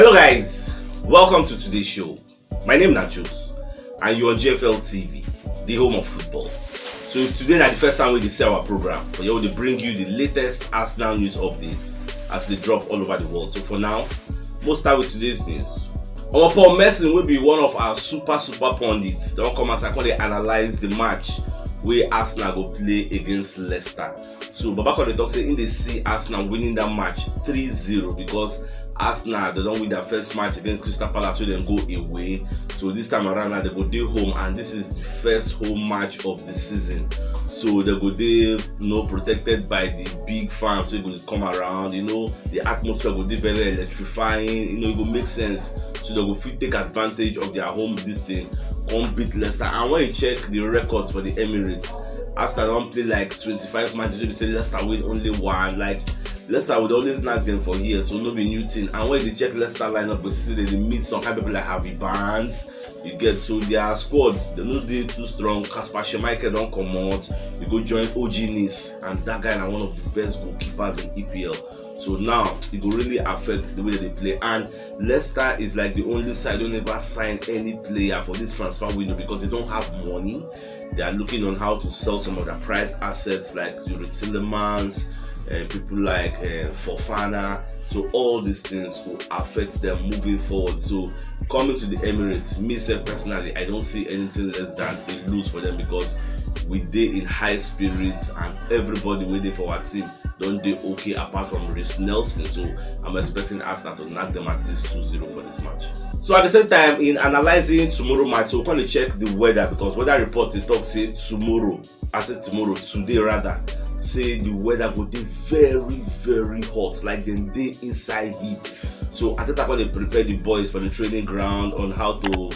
Hello guys, welcome to today's show. My name is CHUKS and you're on GFL TV, the home of football. So if today is the first time we see our program, we will bring you the latest Arsenal news updates as they drop all over the world. So for now, we'll start with today's news. Our Paul Merson will be one of our super pundits. They don't come and say, analyze the match where Arsenal go play against Leicester. So Babako they talk say in they see Arsenal winning that match 3-0 because Arsenal they don't win their first match against Crystal Palace, so then go away. So this time around now they go day home, and this is the first home match of the season. So they go there, protected by the big fans. So it will come around, the atmosphere will be very electrifying. It will make sense. So they will take advantage of their home this thing, come beat Leicester. And when you check the records for the Emirates, Arsenal don't play like 25 matches. You say Leicester win only one. Like Leicester would always knock them for years, so no be new thing. And when they check Leicester lineup, we see they meet some kind of people like Harvey Barnes. You get so their squad, they no dey too strong. Kasper Schmeichel don't come out. You go join OG Nice, and that guy is one of the best goalkeepers in EPL. So now it will really affect the way that they play. And Leicester is like the only side who never sign any player for this transfer window because they don't have money. They are looking on how to sell some of their prized assets like Zurich Tillemans and people like Fofana. So all these things will affect them moving forward. So coming to the Emirates, myself personally, I don't see anything less than a lose for them because we dey in high spirits and everybody waiting for our team don't dey okay apart from Reece Nelson. So I'm expecting Arsenal to knock them at least 2-0 for this match. So at the same time, in analyzing tomorrow match, so we're going to check the weather because weather reports they talk say tomorrow, I said tomorrow, today rather, say the weather will be very hot, like they dey inside heat. So Arteta going to prepare the boys for the training ground on how to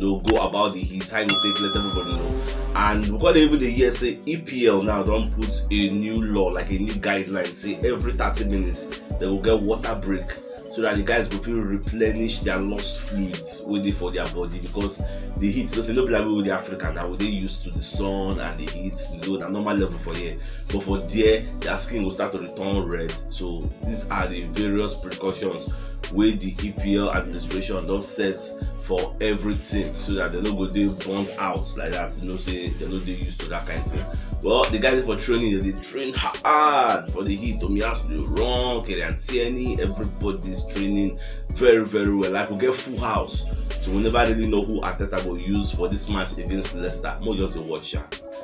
go about the heat, how to take let everybody know. And we're gonna even the year say EPL now don't put a new law, like a new guideline, say every 30 minutes they will get water break so that the guys will feel replenish their lost fluids waiting for their body because the heat doesn't look like with the African now they used to the sun and the heat, the normal level for here. But for there, their skin will start to return red. So these are the various precautions where the EPL administration don't set for every team so that they don't go they burn out like that. Say they're not they used to that kind of thing. Well, the guys for training, they train hard for the heat. Tomiyasu wrong, Kerian Tierney, everybody's training very well. Like we get full house. So we never really know who Arteta will use for this match against Leicester. More just the watch.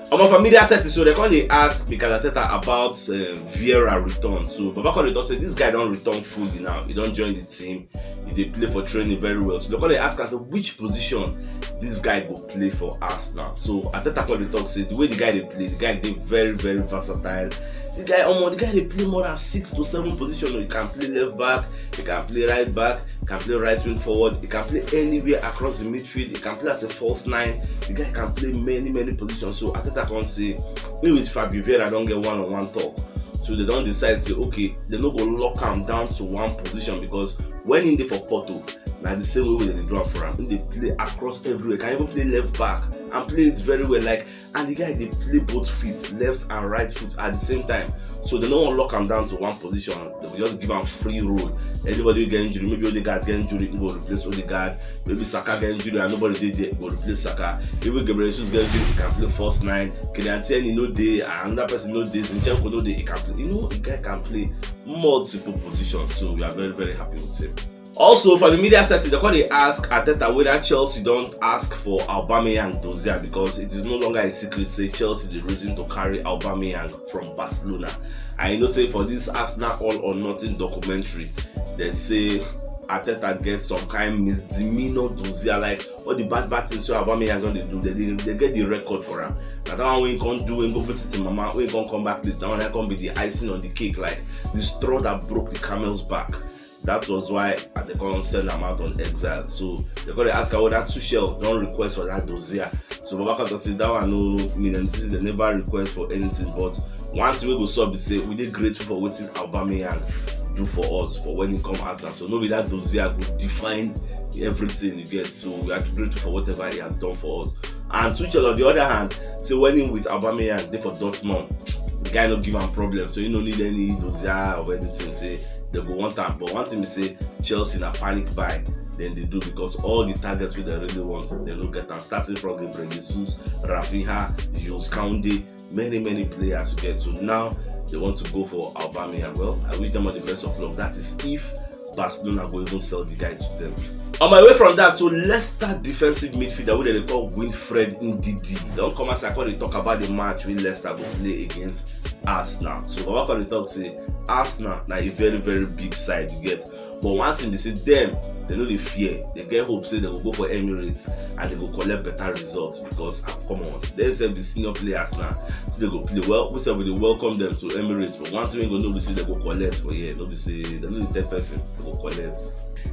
I'm a familiar set, so they're going to ask Mikel Arteta about Vieira return. So Babako they say this guy don't return fully now. He don't join the team. They play for training very well. So they're going to ask us which position this guy will play for Arsenal. So Arteta they talk say the way the guy they play, the guy they very versatile. The guy they play more than 6 to 7 positions. He can play left back, he can play right back, he can play right wing forward, he can play anywhere across the midfield, he can play as a false 9. The guy can play many positions. So Arteta can say, me with Fabio Vieira don't get one-on-one talk. So they don't decide say okay, they're not gonna lock him down to one position because when in there for Porto, now the same way they draw for him, they play across everywhere. Can even play left back and play it very well. And the guy they play both feet, left and right foot at the same time. So they don't want to lock him down to one position. They will just give him free road. Anybody will get injury, maybe Odegaard get injury, he will replace Odegaard. Maybe Saka get injury and nobody did there, he will replace Saka. Even Gabriel Jesus get injury, he can play first 9. Kylian Tierney no day, another person no day, Zinchenko no day, he can play. The guy can play multiple positions. So we are very happy with him. Also, for the media setting, they're going to ask Arteta whether Chelsea don't ask for Aubameyang dossier because it is no longer a secret. Say Chelsea the reason to carry Aubameyang from Barcelona. I know say for this Arsenal All or Nothing documentary, they say Arteta gets some kind misdemeanor dossier, like all the bad things so Aubameyang going to do. They get the record for him. Now that one we can't do and go visit him, mama. We can't come back this. That one can be the icing on the cake, like the straw that broke the camel's back. That was why they can't send them out on exile. So they're going to ask her whether Tuchel don't request for that dossier. So Babaka can say that one no meaning they never request for anything. But once we go sub, we say we did grateful for waiting Aubameyang do for us for when he come Arsenal. So maybe that dossier could define everything you get. So we are grateful for whatever he has done for us. And Tuchel on the other hand, say when he with Aubameyang, they for Dortmund. The guy don't give him problem, so you don't need any dossier or anything. Say they go one time. But one thing we say, Chelsea na panic buy, then they do, because all the targets we they really want, they look at them. Starting from Gabriel Jesus, Rafinha, Jules Koundé, many players to get. So now they want to go for Aubameyang. Well, I wish them all the best of luck. That is if Barcelona will even sell the guy to them. On my way from that, so Leicester defensive midfielder, what they call Wilfred Ndidi. Don't come as I call they talk about the match when Leicester will play against Arsenal. So what can they talk say? Arsenal now a very big side you get. But one thing they say them, they know they fear. They get hope say they will go for Emirates and they will collect better results because come on, they say the senior players now, so they go play well. We say we welcome them to Emirates, but one thing we go know we say they go collect for nobody say they know the 10% they go collect.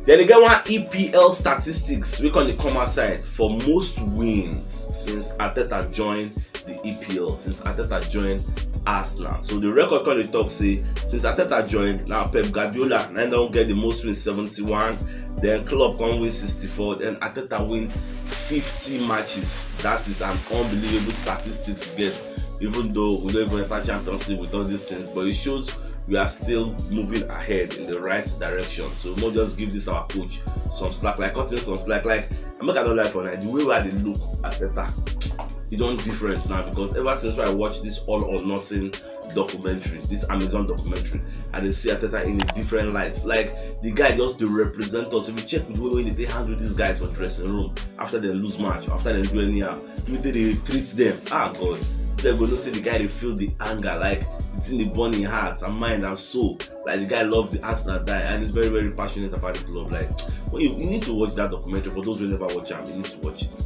Then they get one EPL statistics we on the commerce side for most wins since Arteta joined the EPL, since Arteta joined Arsenal. So the record can talk say since Arteta joined, now Pep Guardiola now don't get the most wins 71, then Klopp can win 64, then Arteta win 50 matches. That is an unbelievable statistics to get, even though we don't even enter Champions League with all these things, but it shows we are still moving ahead in the right direction. So we'll just give this our coach some slack, like cutting some slack. Like I'm not gonna lie for now, the way where they look at Arteta, it don't different now, because ever since I watched this All or Nothing documentary, this Amazon documentary, and they see Arteta in a different light. Like the guy just to represent us. If you check the way they handle these guys for dressing room after they lose match, after they do anyhow, the way they treat them, God, they're gonna see the guy they feel the anger, like it's in the burning heart and mind and soul. Like the guy loves the Arsenal die and he's very passionate about the club. Like when you need to watch that documentary. For those who never watch it, you need to watch it.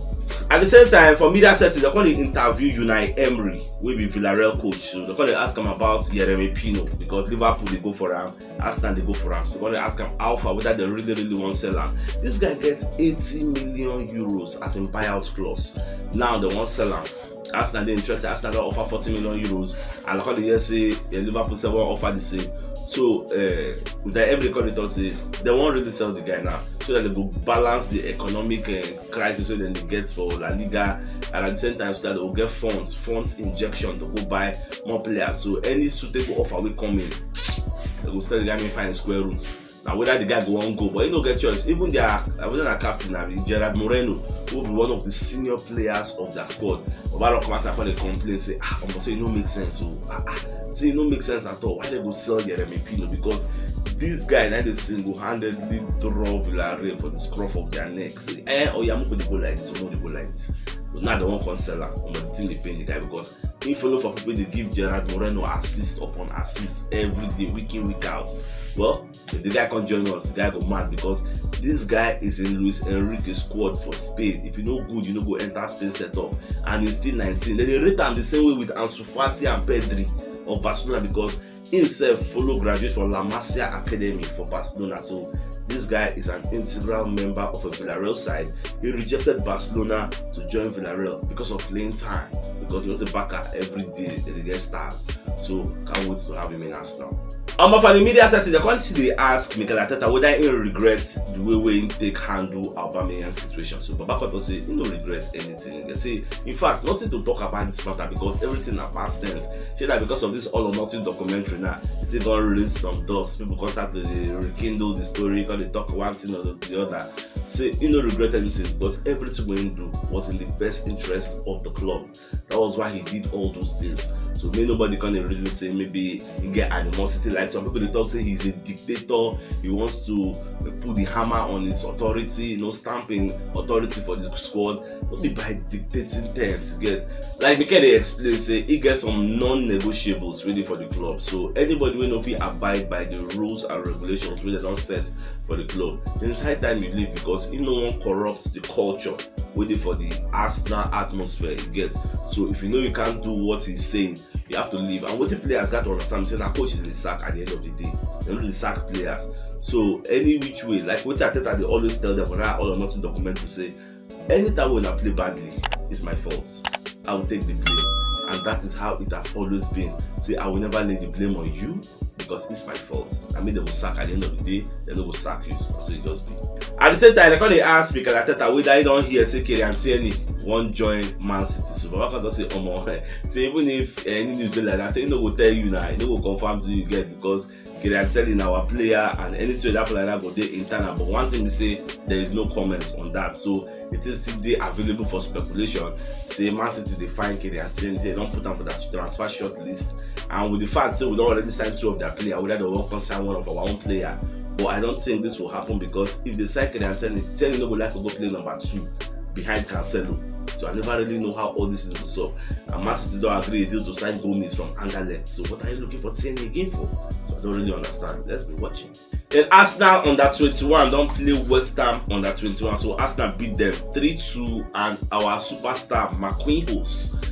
At the same time, for media settings, they're going to interview Unai Emery, will be Villarreal coach. So they're going to ask him about Yeremy Pino, because Liverpool they go for him, Arsenal they go for him. So they're going to ask him how far, whether they really want to sell him. This guy gets 80 million euros as in buyout clause. Now they want to sell him. Arsenal they interested. Arsenal they offer 40 million euros, and like the say Liverpool say will offer the same. So with the every auditor say they won't really sell the guy now, so that they will balance the economic crisis when they get for La Liga, and at the same time so that they will get funds injection to go buy more players. So any suitable offer will come in, they will start the guy find square roots. Now whether the guy go on go, but he don't get choice. Even their captain, Gerard Moreno, who will be one of the senior players of their squad. Overall, come and they complain, say, I'm say it no make sense. So, say it no make sense at all. Why they go sell Yeremy Pino? Because this guy now they single-handedly draw Villarreal for the scruff of their neck. Say, Oyamuko they go like this, or no they go like this. But now they won't cancel her, but the thing they pay the guy, because he follow for people they give Gerard Moreno assist upon assist every day, week in, week out. Well, if the guy can't join us, the guy go mad, because this guy is in Luis Enrique's squad for Spain. If you know good, you know go enter Spain setup, and he's still 19. Then they rate him the same way with Ansu Fati and Pedri of Barcelona, because he himself follow graduate from La Masia Academy for Barcelona. So this guy is an integral member of a Villarreal side. He rejected Barcelona to join Villarreal because of playing time, because he was a backer every day they get stars. So can't wait to have him in Arsenal. For the media setting, they can't see they ask Mikel Arteta whether he regrets the way he take handle Aubameyang situation. So Babako say he don't regret anything. They say, in fact, nothing to talk about this matter, because everything are past tense. Say that because of this All or Nothing documentary now, it's gonna release some dust. People can start to rekindle the story, because they talk one thing or the other. Say he don't regret anything, because everything we do was in the best interest of the club. That was why he did all those things. So nobody can reason say maybe he get animosity. Like some people they talk say he's a dictator, he wants to put the hammer on his authority, stamping authority for the squad. Not be by dictating terms. Get like Mikel they explain say he gets some non-negotiables ready for the club. So anybody will know if he abide by the rules and regulations when they don't set for the club, then it's high time you leave, because no one corrupts the culture waiting for the Arsenal atmosphere you get. So if you know you can't do what he's saying, you have to leave. And what the players got to understand, saying a coach is the sack at the end of the day. They don't really sack players. So any which way, like what Arteta they always tell them for that All or Nothing document to say, anytime when I play badly, it's my fault. I will take the blame. And that is how it has always been. Say I will never lay the blame on you, because it's my fault. I mean they will sack at the end of the day, they will sack you. So it just be. At the same time, they they ask because Arteta whether he don't hear say Kylian Tierney won't join Man City. So Baba can just say, so even if any news like that, say no go tell you now, no go confirm to you get because Kylian Tierney our player and anything that player that go there internal. But one thing we say there is no comments on that. So it is still there available for speculation. Say Man City they find Kylian Tierney, they don't put them for that transfer short list. And with the fact say we don't already sign 2 of their players, we don't want to sign 1 of our own player. But I don't think this will happen because if they sign Kylian Tierney no go like to go play number 2 behind Cancelo. So I never really know how all this is what's up. And Man City don't agree a deal to sign Gomez from Anderlecht. So what are you looking for Tierney again for? So I don't really understand. Let's be watching. Then Arsenal under 21 don't play West Ham under 21. So Arsenal beat them 3-2 and our superstar Marquinhos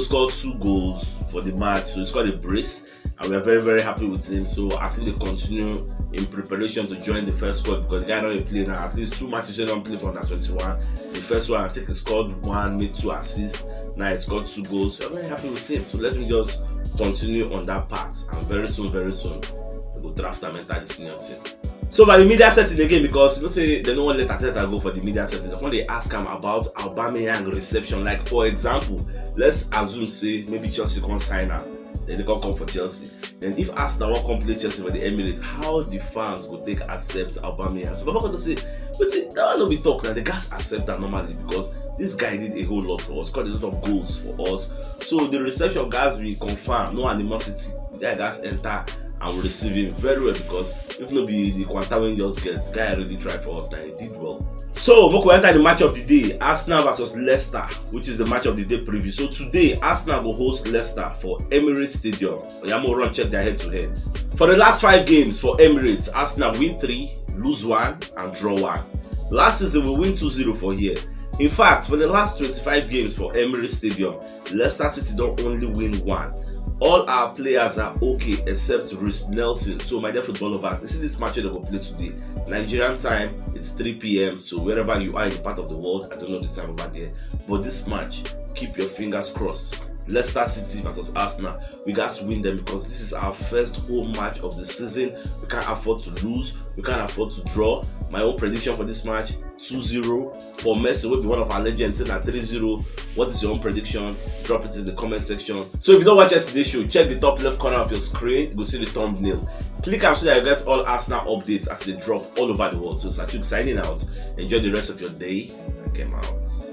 scored 2 goals for the match. So he scored a brace and we are very, very happy with him. So I think they continue in preparation to join the first squad because the guy don't play now. At least 2 matches they don't play for under 21. The first one I think he scored 1, made 2 assists. Now he scored 2 goals. So I'm very happy with him. So let me just continue on that part. And very soon we will draft and enter the senior team. So by the media setting again, because you know say they don't want to let Arteta go for the media setting. When they ask him about Aubameyang reception, like for example, let's assume say maybe Chelsea can't sign her, then they can't come for Chelsea. And if Arsenal won't come play Chelsea for the Emirates, how the fans will take accept Aubameyang? So Baba going to say, but see, that will not be talk now. The guys accept that normally because this guy did a whole lot for us, scored a lot of goals for us. So the reception guys will confirm, no animosity. The guys enter and we receive him very well because if not be the Quantum just gets, the guy really tried for us and he did well. So we enter the match of the day, Arsenal versus Leicester, which is the match of the day preview. So today Arsenal will host Leicester for Emirates Stadium. Oyamo run check their head to head. For the last 5 games for Emirates, Arsenal win 3, lose 1 and draw 1. Last season we win 2-0 for here. In fact, for the last 25 games for Emirates Stadium, Leicester City don't only win 1. All our players are okay except Reece Nelson. So my dear football lovers, you see this match they will play today. Nigerian time, it's 3 p.m. So wherever you are in the part of the world, I don't know the time over there. But this match, keep your fingers crossed. Leicester City versus Arsenal, we got to win them because this is our first home match of the season. We can't afford to lose, we can't afford to draw. My own prediction for this match, 2-0 for Messi will be one of our legends at 3-0. What is your own prediction? Drop it in the comment section. So if you don't watch yesterday's show, check the top left corner of your screen, you will see the thumbnail. Click and so that you get all Arsenal updates as they drop all over the world. So CHUKS signing out. Enjoy the rest of your day and come out.